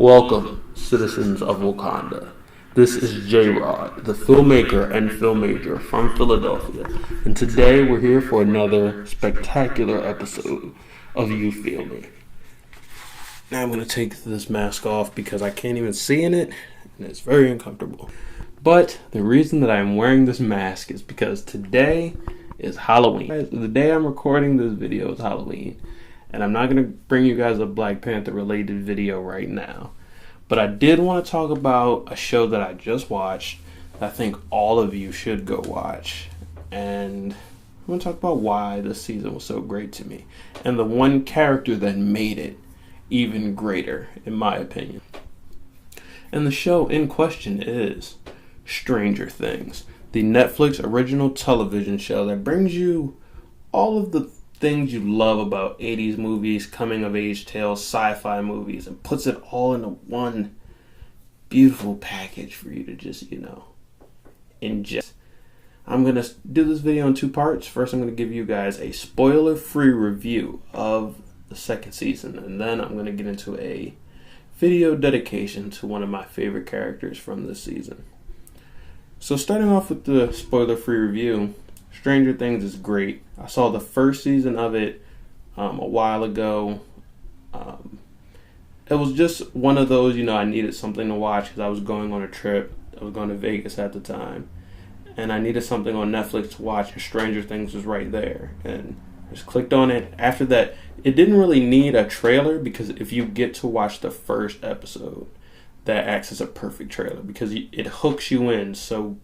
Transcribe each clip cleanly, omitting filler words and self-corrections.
Welcome, citizens of Wakanda. This is J-Rod, the filmmaker and film major from Philadelphia, and today we're here for another spectacular episode of Ufilmee. Now I'm going to take this mask off because I can't even see in it, and it's very uncomfortable. But the reason that I'm wearing this mask is because today is Halloween. The day I'm recording this video is Halloween. And I'm not going to bring you guys a Black Panther related video right now. But I did want to talk about a show that I just watched that I think all of you should go watch. And I'm going to talk about why this season was so great to me. And the one character that made it even greater, in my opinion. And the show in question is Stranger Things. The Netflix original television show that brings you all of the things you love about 80s movies, coming of age tales, sci-fi movies, and puts it all into one beautiful package for you to just, ingest. I'm going to do this video in two parts. First, I'm going to give you guys a spoiler-free review of the second season, and then I'm going to get into a video dedication to one of my favorite characters from this season. So starting off with the spoiler-free review, Stranger Things is great. I saw the first season of it a while ago. It was just one of those, I needed something to watch because I was going on a trip. I was going to Vegas at the time. And I needed something on Netflix to watch, and Stranger Things was right there. And I just clicked on it. After that, it didn't really need a trailer because if you get to watch the first episode, that acts as a perfect trailer because it hooks you in so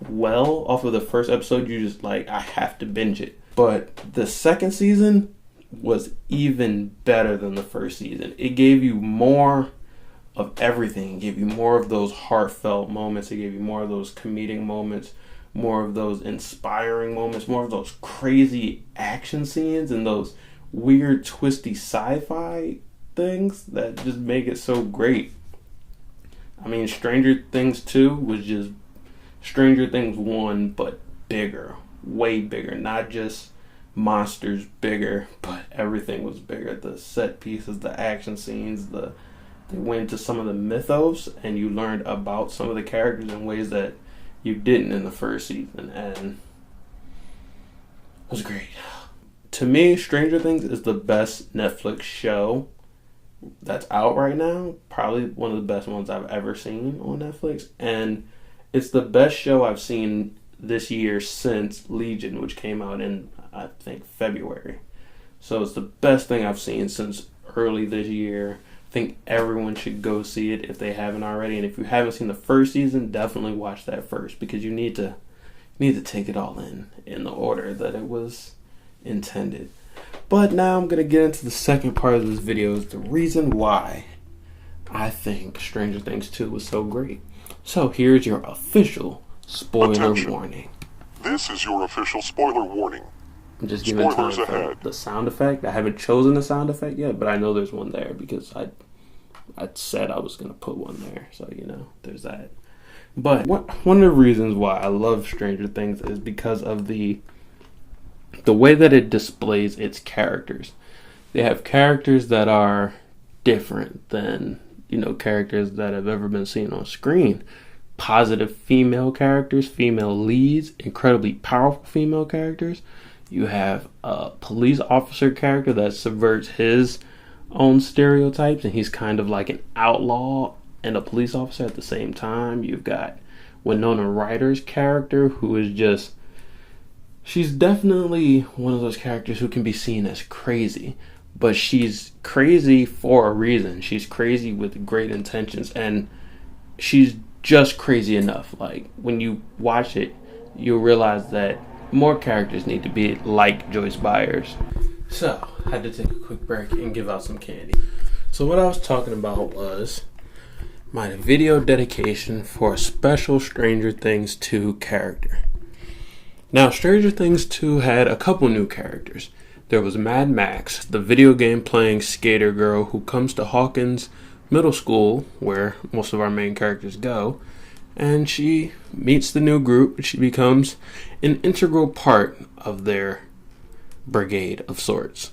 well off of the first episode. You just I have to binge it. But the second season was even better than the first season. It gave you more of everything. It gave you more of those heartfelt moments. It gave you more of those comedic moments, more of those inspiring moments, more of those crazy action scenes and those weird twisty sci-fi things that just make it so great. I mean, Stranger Things 2 was just Stranger Things 1, but bigger, way bigger. Not just monsters bigger, but everything was bigger. The set pieces, the action scenes, they went into some of the mythos, and you learned about some of the characters in ways that you didn't in the first season, and it was great. To me, Stranger Things is the best Netflix show that's out right now. Probably one of the best ones I've ever seen on Netflix, and it's the best show I've seen this year since Legion, which came out in, I think, February. So it's the best thing I've seen since early this year. I think everyone should go see it if they haven't already. And if you haven't seen the first season, definitely watch that first because you need to take it all in the order that it was intended. But now I'm going to get into the second part of this video, is the reason why I think Stranger Things 2 was so great. So here's your official spoiler warning. This is your official spoiler warning. I'm just giving time for the sound effect. I haven't chosen a sound effect yet, but I know there's one there because I said I was going to put one there. So, there's that. But one of the reasons why I love Stranger Things is because of the way that it displays its characters. They have characters that are different than characters that have ever been seen on screen. Positive female characters, female leads, incredibly powerful female characters. You have a police officer character that subverts his own stereotypes, and he's kind of like an outlaw and a police officer at the same time. You've got Winona Ryder's character, who is she's definitely one of those characters who can be seen as crazy. But she's crazy for a reason. She's crazy with great intentions, and she's just crazy enough. When you watch it, you'll realize that more characters need to be like Joyce Byers. So, I had to take a quick break and give out some candy. So what I was talking about was my video dedication for a special Stranger Things 2 character. Now, Stranger Things 2 had a couple new characters. There was Mad Max, the video game playing skater girl who comes to Hawkins Middle School, where most of our main characters go, and she meets the new group. She becomes an integral part of their brigade of sorts.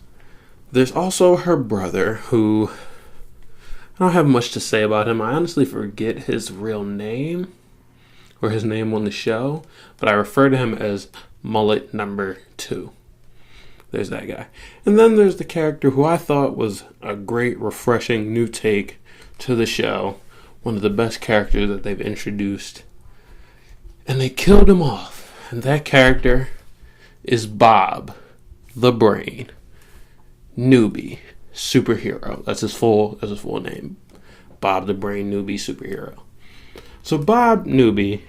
There's also her brother, who I don't have much to say about him. I honestly forget his real name or his name on the show, but I refer to him as Mullet Number 2. There's that guy. And then there's the character who I thought was a great, refreshing new take to the show. One of the best characters that they've introduced. And they killed him off. And that character is Bob the Brain Newby Superhero. That's his full name. Bob the Brain Newby Superhero. So Bob Newby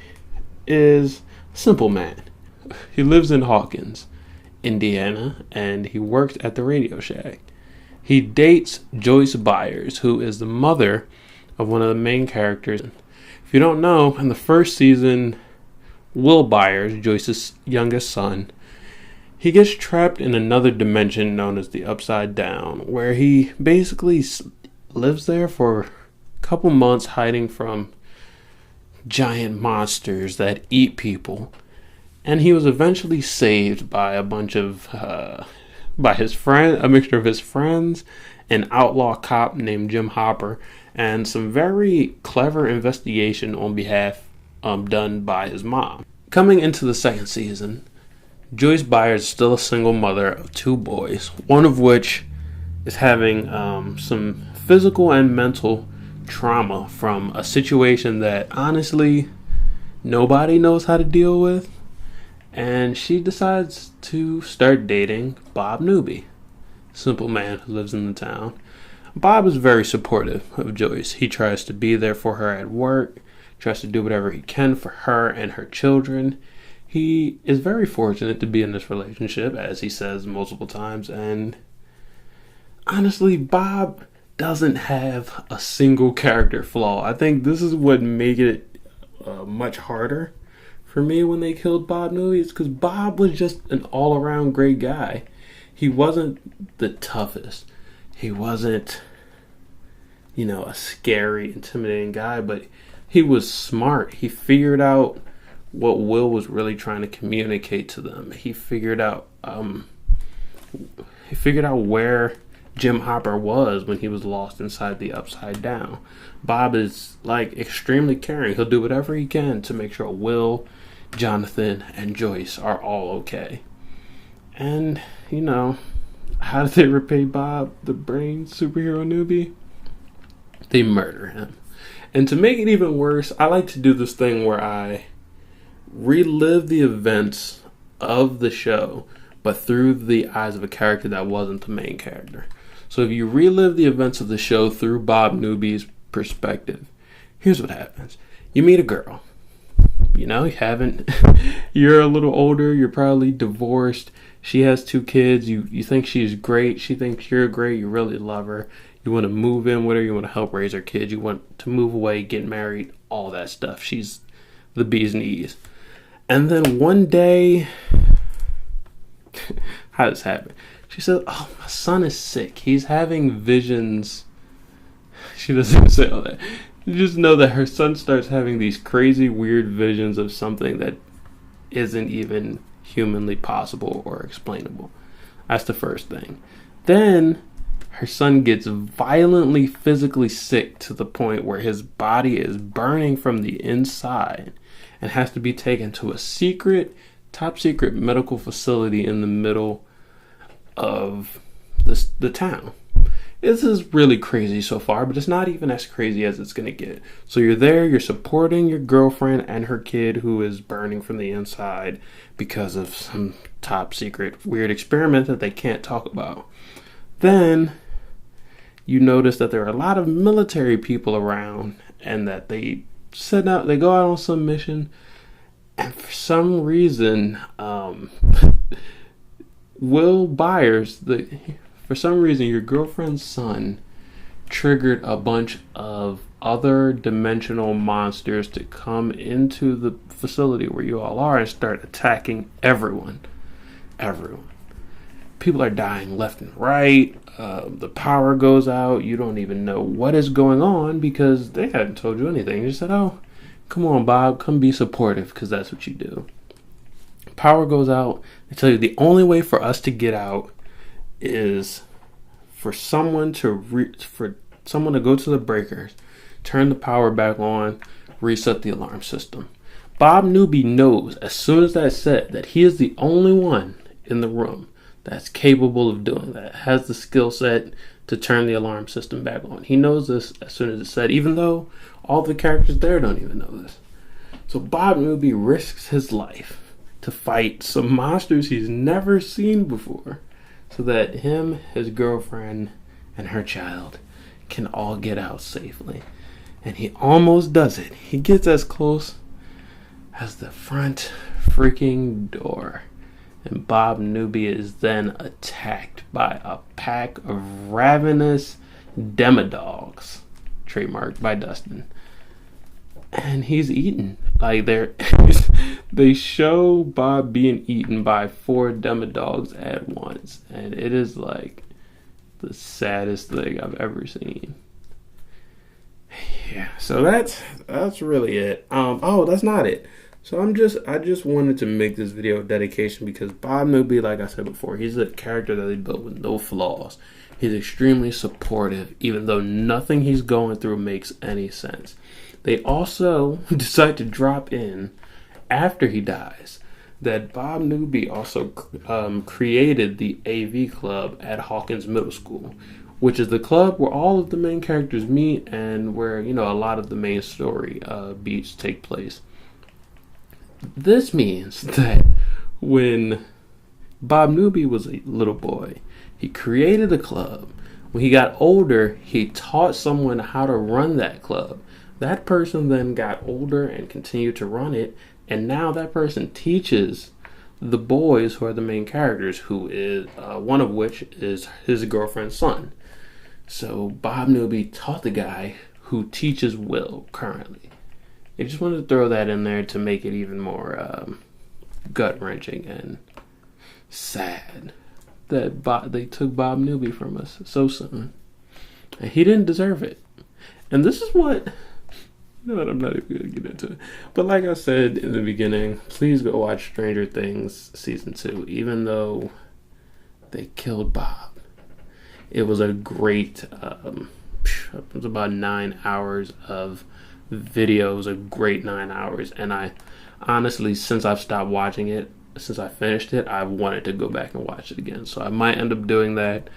is a simple man. He lives in Hawkins, Indiana, and he works at the Radio Shack. He dates Joyce Byers, who is the mother of one of the main characters. If you don't know, in the first season, Will Byers, Joyce's youngest son, he gets trapped in another dimension known as the Upside Down, where he basically lives there for a couple months hiding from giant monsters that eat people. And he was eventually saved by a bunch of, by his friend, a mixture of his friends, an outlaw cop named Jim Hopper, and some very clever investigation on behalf done by his mom. Coming into the second season, Joyce Byers is still a single mother of 2 boys, one of which is having some physical and mental trauma from a situation that honestly nobody knows how to deal with. And she decides to start dating Bob Newby, simple man who lives in the town. Bob is very supportive of Joyce. He tries to be there for her at work, tries to do whatever he can for her and her children. He is very fortunate to be in this relationship, as he says multiple times, and honestly, Bob doesn't have a single character flaw. I think this is what made it much harder for me when they killed Bob Newby, is because Bob was just an all-around great guy. He wasn't the toughest. He wasn't, a scary, intimidating guy, but he was smart. He figured out what Will was really trying to communicate to them. He figured out where Jim Hopper was when he was lost inside the Upside Down. Bob is extremely caring. He'll do whatever he can to make sure Will, Jonathan, and Joyce are all okay. And, how did they repay Bob the Brain Superhero Newby? They murder him. And to make it even worse, I like to do this thing where I relive the events of the show, but through the eyes of a character that wasn't the main character. So if you relive the events of the show through Bob Newby's perspective, here's what happens. You meet a girl. You're a little older, you're probably divorced. She has 2 kids. You think she's great. She thinks you're great. You really love her. You want to move in with her. You want to help raise her kids. You want to move away, get married, all that stuff. She's the bee's knees. And then one day, how does this happen? She says, "Oh, my son is sick. He's having visions." She doesn't say all that. You just know that her son starts having these crazy, weird visions of something that isn't even humanly possible or explainable. That's the first thing. Then her son gets violently physically sick to the point where his body is burning from the inside and has to be taken to a top secret medical facility in the middle of the town. This is really crazy so far, but it's not even as crazy as it's going to get. So you're there, you're supporting your girlfriend and her kid who is burning from the inside because of some top secret weird experiment that they can't talk about. Then you notice that there are a lot of military people around and that they go out on some mission, and for some reason, Will Byers, for some reason, your girlfriend's son triggered a bunch of other dimensional monsters to come into the facility where you all are and start attacking everyone. People are dying left and right. The power goes out. You don't even know what is going on because they hadn't told you anything. They just said, "Oh, come on, Bob, come be supportive," because that's what you do. Power goes out. They tell you the only way for us to get out is for someone for someone to go to the breakers, turn the power back on, reset the alarm system. Bob Newby knows as soon as that's said that he is the only one in the room that's capable of doing that, has the skill set to turn the alarm system back on. He knows this as soon as it's said, even though all the characters there don't even know this. So Bob Newby risks his life to fight some monsters he's never seen before so that him, his girlfriend, and her child can all get out safely. And he almost does it. He gets as close as the front freaking door. And Bob Newby is then attacked by a pack of ravenous demodogs, trademarked by Dustin. And he's eaten. Like they show Bob being eaten by 4 demodogs at once. And it is like the saddest thing I've ever seen. Yeah, so that's really it. That's not it. So I just wanted to make this video a dedication because Bob Newby, like I said before, he's a character that they built with no flaws. He's extremely supportive, even though nothing he's going through makes any sense. They also decide to drop in after he dies that Bob Newby also created the AV Club at Hawkins Middle School, which is the club where all of the main characters meet and where, a lot of the main story beats take place. This means that when Bob Newby was a little boy, he created a club. When he got older, he taught someone how to run that club. That person then got older and continued to run it, and now that person teaches the boys who are the main characters, who is one of which is his girlfriend's son. So Bob Newby taught the guy who teaches Will currently. I just wanted to throw that in there to make it even more gut-wrenching and sad that they took Bob Newby from us so soon. And he didn't deserve it. And this is what... I'm not even going to get into it. But like I said in the beginning, please go watch Stranger Things Season 2. Even though they killed Bob, it was a great... it was about 9 hours of video. It was a great 9 hours. And I honestly, since I've stopped watching it, since I finished it, I wanted to go back and watch it again. So I might end up doing that.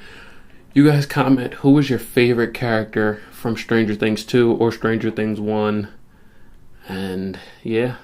You guys comment, who was your favorite character from Stranger Things 2 or Stranger Things 1? And yeah,